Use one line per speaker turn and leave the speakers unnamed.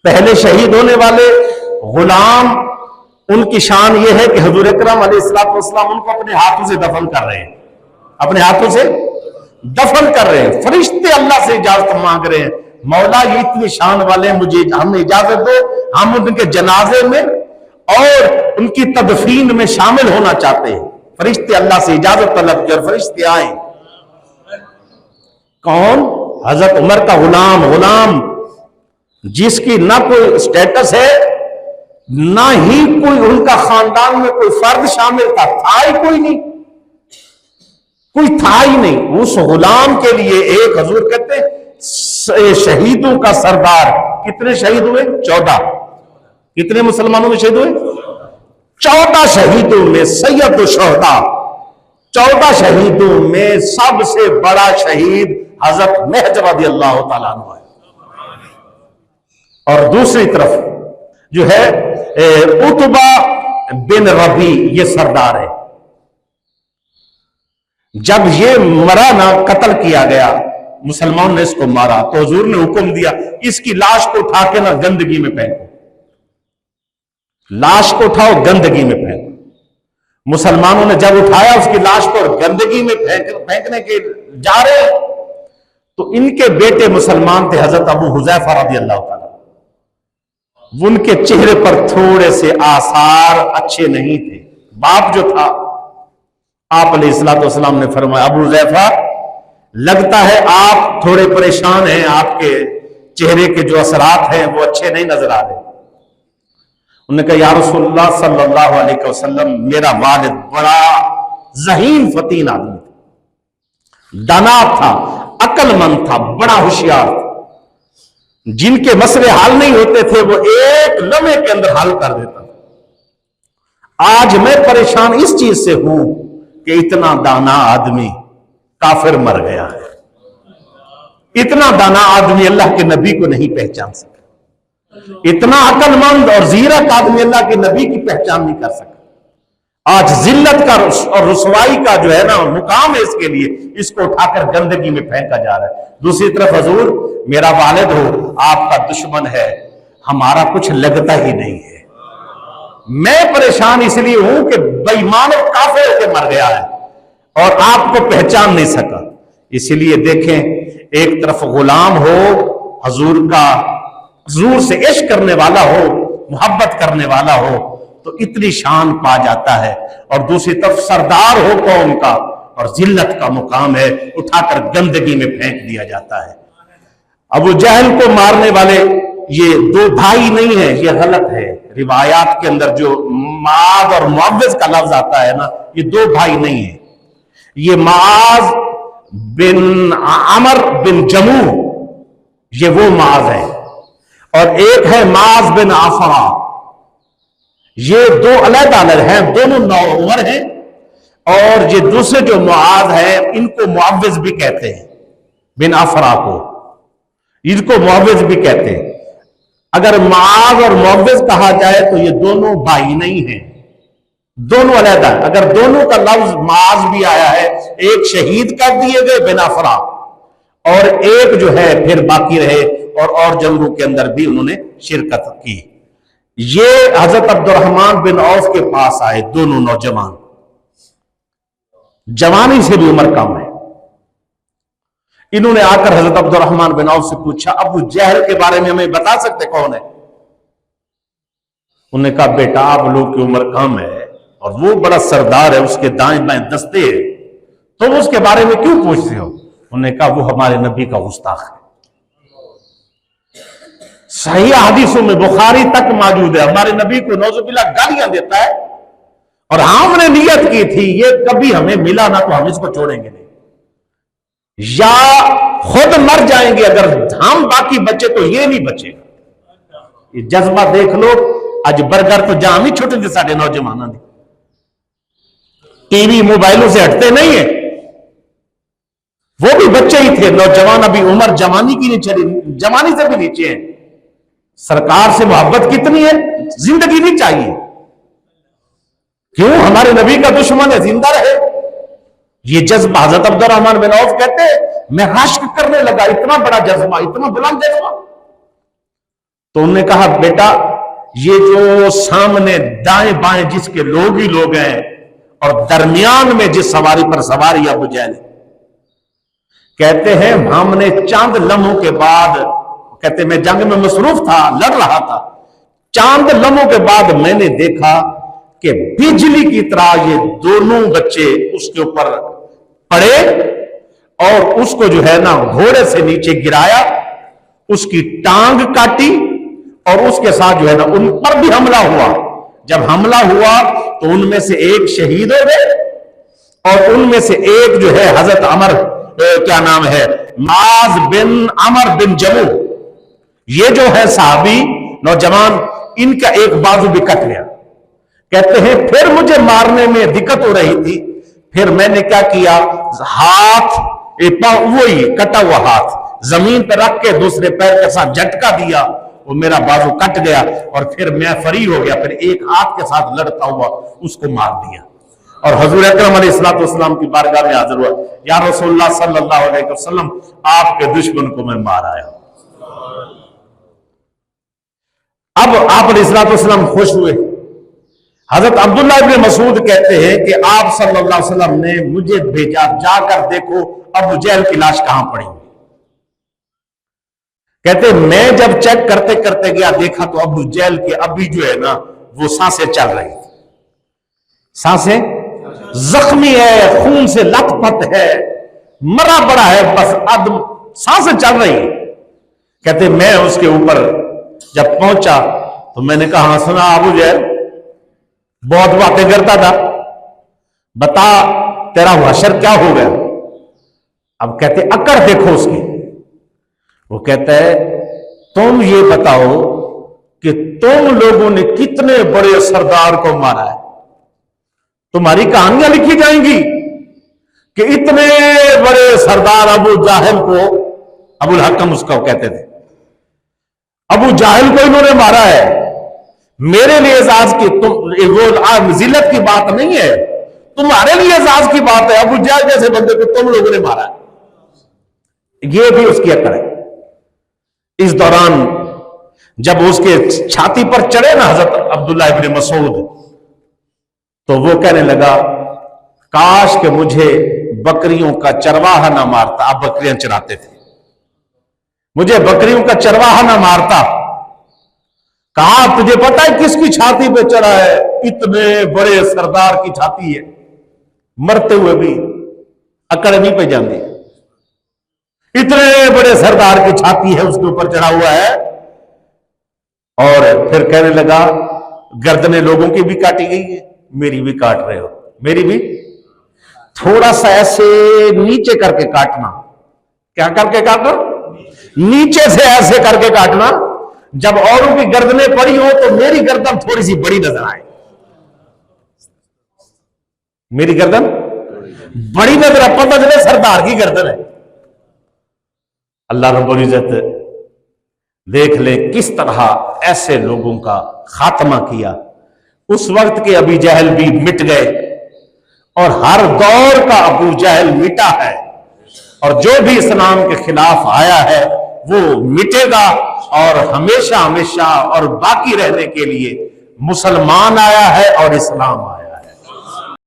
پہلے شہید ہونے والے غلام، ان کی شان یہ ہے کہ حضور اکرم علیہ السلام ان کو اپنے ہاتھوں سے دفن کر رہے ہیں، اپنے ہاتھوں سے دفن کر رہے ہیں، فرشتے اللہ سے اجازت مانگ رہے ہیں، مولا یہ اتنی شان والے ہیں، مجھے ہمیں اجازت دو، ہم ان کے جنازے میں اور ان کی تدفین میں شامل ہونا چاہتے ہیں۔ فرشتے اللہ سے اجازت طلب کی اور فرشتے آئے۔ کون؟ حضرت عمر کا غلام جس کی نہ کوئی سٹیٹس ہے، نہ ہی کوئی ان کا خاندان میں کوئی فرد شامل تھا ہی کوئی نہیں، کوئی تھا ہی نہیں۔ اس غلام کے لیے ایک حضور کہتے ہیں شہیدوں کا سردار۔ کتنے شہید ہوئے؟ 14۔ کتنے مسلمانوں میں شہید ہوئے؟ 14 شہیدوں میں سید الشہداء، 14 شہیدوں میں سب سے بڑا شہید حضرت مہدی رضی اللہ تعالیٰ عنہ ہے۔ اور دوسری طرف جو ہے عتبہ بن ربی، یہ سردار ہے۔ جب یہ مرا نا، قتل کیا گیا، مسلمان نے اس کو مارا تو حضور نے حکم دیا اس کی لاش کو اٹھا کے نا گندگی میں پھینکو، لاش کو اٹھاؤ گندگی میں پھینکو۔ مسلمانوں نے جب اٹھایا اس کی لاش کو گندگی میں پھینکنے کے جا رہے تو ان کے بیٹے مسلمان تھے حضرت ابو حذیفہ رضی اللہ تعالیٰ، ان کے چہرے پر تھوڑے سے آثار اچھے نہیں تھے۔ باپ جو تھا، آپ علیہ السلام نے فرمایا ابو حذیفہ لگتا ہے آپ تھوڑے پریشان ہیں، آپ کے چہرے کے جو اثرات ہیں وہ اچھے نہیں نظر آ رہے۔ انہوں نے کہا یا رسول اللہ صلی اللہ علیہ وسلم، میرا والد بڑا ذہین فتین آدمی تھا، دانا تھا، عقل مند تھا، بڑا ہوشیار تھا، جن کے مسئلے حل نہیں ہوتے تھے وہ ایک لمحے کے اندر حل کر دیتا تھا۔ آج میں پریشان اس چیز سے ہوں کہ اتنا دانا آدمی کافر مر گیا ہے، اتنا دانا آدمی اللہ کے نبی کو نہیں پہچان سکا، اتنا عقل مند اور زیرک آدمی اللہ کے نبی کی پہچان نہیں کر سکا۔ آج ذلت کا اور رسوائی کا جو ہے نا مقام ہے اس کے لیے، اس کو اٹھا کر گندگی میں پھینکا جا رہا ہے۔ دوسری طرف حضور میرا والد ہو، آپ کا دشمن ہے، ہمارا کچھ لگتا ہی نہیں ہے، میں پریشان اس لیے ہوں کہ بے ایمان اور کافر ہو کے مر گیا ہے اور آپ کو پہچان نہیں سکا۔ اس لیے دیکھیں، ایک طرف غلام ہو، حضور کا، حضور سے عشق کرنے والا ہو، محبت کرنے والا ہو تو اتنی شان پا جاتا ہے، اور دوسری طرف سردار ہو قوم کا اور ذلت کا مقام ہے، اٹھا کر گندگی میں پھینک دیا جاتا ہے۔ ابو جہل کو مارنے والے یہ 2 بھائی نہیں ہیں، یہ غلط ہے۔ روایات کے اندر جو معاذ اور معوذ کا لفظ آتا ہے نا، یہ 2 بھائی نہیں ہیں، یہ معاذ بن عمر بن جموح، یہ وہ معاذ ہے، اور ایک ہے معاذ بن عفرا، یہ 2 علیحدہ ہیں، دونوں نوعمر ہیں، اور یہ دوسرے جو معاذ ہیں ان کو معوذ بھی کہتے ہیں، بن عفرا کو ان کو معوذ بھی کہتے ہیں۔ اگر معاذ اور معوذ کہا جائے تو یہ دونوں بھائی نہیں ہیں، دونوں علیحدہ۔ اگر دونوں کا لفظ معاذ بھی آیا ہے، ایک شہید کر دیے گئے بن عفرا، اور ایک جو ہے پھر باقی رہے اور جنگوں کے اندر بھی انہوں نے شرکت کی۔ یہ حضرت عبد الرحمن بن عوف کے پاس آئے، دونوں نوجوان، جوانی سے بھی عمر کم ہے۔ انہوں نے آ کر حضرت عبد الرحمن بن عوف سے پوچھا ابو جہل کے بارے میں ہمیں بتا سکتے کون ہے؟ انہوں نے کہا بیٹا آپ لوگ کی عمر کم ہے اور وہ بڑا سردار ہے، اس کے دائیں بائیں دستے ہیں، تم اس کے بارے میں کیوں پوچھتے ہو؟ انہوں نے کہا وہ ہمارے نبی کا گستاخ ہے۔ صحیح حدیثوں میں بخاری تک موجود ہے، ہمارے نبی کو نعوذ باللہ گالیاں دیتا ہے، اور ہم نے نیت کی تھی یہ کبھی ہمیں ملا نہ تو ہم اس کو چھوڑیں گے نہیں، یا خود مر جائیں گے اگر ہم باقی بچے تو یہ نہیں بچے گا۔ یہ جذبہ دیکھ لو، اج برگر تو جام ہی چھوٹے تھے سارے نوجوانوں نے، ٹی وی موبائلوں سے ہٹتے نہیں ہیں، وہ بھی بچے ہی تھے، نوجوان ابھی عمر جوانی کی نہیں چلی، جوانی سے بھی نیچے ہیں۔ سرکار سے محبت کتنی ہے، زندگی نہیں چاہیے، کیوں؟ ہمارے نبی کا دشمن ہے، زندہ رہے۔ یہ جذبہ حضرت عبد الرحمن بن عوف کہتے ہیں میں رشک کرنے لگا، اتنا بڑا جذبہ، اتنا بلند جذبہ۔ تو انہوں نے کہا بیٹا یہ جو سامنے دائیں بائیں جس کے لوگ ہی لوگ ہیں اور درمیان میں جس سواری پر سواری ابو جہل، کہتے ہیں ہم نے چاند لمحوں کے بعد، کہتے میں جنگ میں مصروف تھا، لڑ رہا تھا، چاند لمحوں کے بعد میں نے دیکھا کہ بجلی کی طرح یہ دونوں بچے اس کے اوپر پڑے اور اس کو جو ہے نا گھوڑے سے نیچے گرایا، اس کی ٹانگ کاٹی اور اس کے ساتھ جو ہے نا ان پر بھی حملہ ہوا۔ جب حملہ ہوا تو ان میں سے ایک شہید ہو گئے اور ان میں سے ایک جو ہے حضرت عمر کیا نام ہے معاذ بن عمر بن جمو، یہ جو ہے صحابی نوجوان، ان کا ایک بازو بھی کٹ گیا۔ کہتے ہیں پھر مجھے مارنے میں دقت ہو رہی تھی، پھر میں نے کیا کیا، ہاتھ وہی کٹا ہوا ہاتھ زمین پہ رکھ کے دوسرے پیر کے ساتھ جھٹکا دیا، وہ میرا بازو کٹ گیا اور پھر میں فری ہو گیا، پھر ایک ہاتھ کے ساتھ لڑتا ہوا اس کو مار دیا اور حضور اکرم علیہ الصلوۃ والسلام کی بارگاہ میں حاضر ہوا، یا رسول اللہ صلی اللہ علیہ وسلم آپ کے دشمن کو میں مار آیا۔ اب آپ علیہ الصلوۃ والسلام خوش ہوئے۔ حضرت عبداللہ ابن مسعود کہتے ہیں کہ آپ صلی اللہ علیہ وسلم نے مجھے بھیجا جا کر دیکھو ابو جہل کی لاش کہاں پڑی ہوئی۔ کہتے میں جب چیک کرتے کرتے گیا دیکھا تو ابو جہل کے ابھی جو ہے نا وہ سانسیں چل رہی تھی، سانسیں زخمی ہے، خون سے لت پت ہے، مرا پڑا ہے، بس عدم سانسیں چل رہی ہے۔ کہتے میں اس کے اوپر جب پہنچا تو میں نے کہا سنا ابو جہل بہت باتیں کرتا تھا، بتا تیرا حشر کیا ہو گیا؟ اب کہتے اکڑ دیکھو اس کی، وہ کہتا ہے تم یہ بتاؤ کہ تم لوگوں نے کتنے بڑے سردار کو مارا ہے، تمہاری کہانیاں لکھی جائیں گی کہ اتنے بڑے سردار ابو جاہل کو، ابو الحکم اس کو کہتے تھے، ابو جاہل کو انہوں نے مارا ہے۔ میرے لیے اعزاز کی ذلت کی بات نہیں ہے، تمہارے لیے اعزاز کی بات ہے، ابو جہل جیسے بندے کو تم لوگوں نے مارا ہے۔ یہ بھی اس کی عقل ہے۔ اس دوران جب اس کے چھاتی پر چڑھے نا حضرت عبداللہ ابن مسعود، تو وہ کہنے لگا کاش کہ مجھے بکریوں کا چرواہا نہ مارتا، آپ بکریاں چراتے تھے، مجھے بکریوں کا چرواہا نہ مارتا۔ کہا تجھے پتا ہے کس کی چھاتی پہ چڑھا ہے؟ اتنے بڑے سردار کی چھاتی ہے، مرتے ہوئے بھی اکڑ نہیں پہ جاندی، اتنے بڑے سردار کی چھاتی ہے اس کے اوپر چڑھا ہوا ہے۔ اور پھر کہنے لگا گردنیں لوگوں کی بھی کاٹی گئی ہے، میری بھی کاٹ رہے ہو، میری بھی تھوڑا سا ایسے نیچے کر کے کاٹنا، کیا کر کے کاٹنا؟ نیچے سے ایسے کر کے کاٹنا، جب اوروں کی گردنیں پڑی ہو تو میری گردن تھوڑی سی بڑی نظر آئے، میری گردن بڑی نظر آئے، پتہ چلے سردار کی گردن ہے۔ اللہ رب العزت دیکھ لے کس طرح ایسے لوگوں کا خاتمہ کیا۔ اس وقت کے ابو جہل بھی مٹ گئے اور ہر دور کا ابو جہل مٹا ہے، اور جو بھی اسلام کے خلاف آیا ہے وہ مٹے گا، اور ہمیشہ ہمیشہ اور باقی رہنے کے لیے مسلمان آیا ہے اور اسلام آیا ہے۔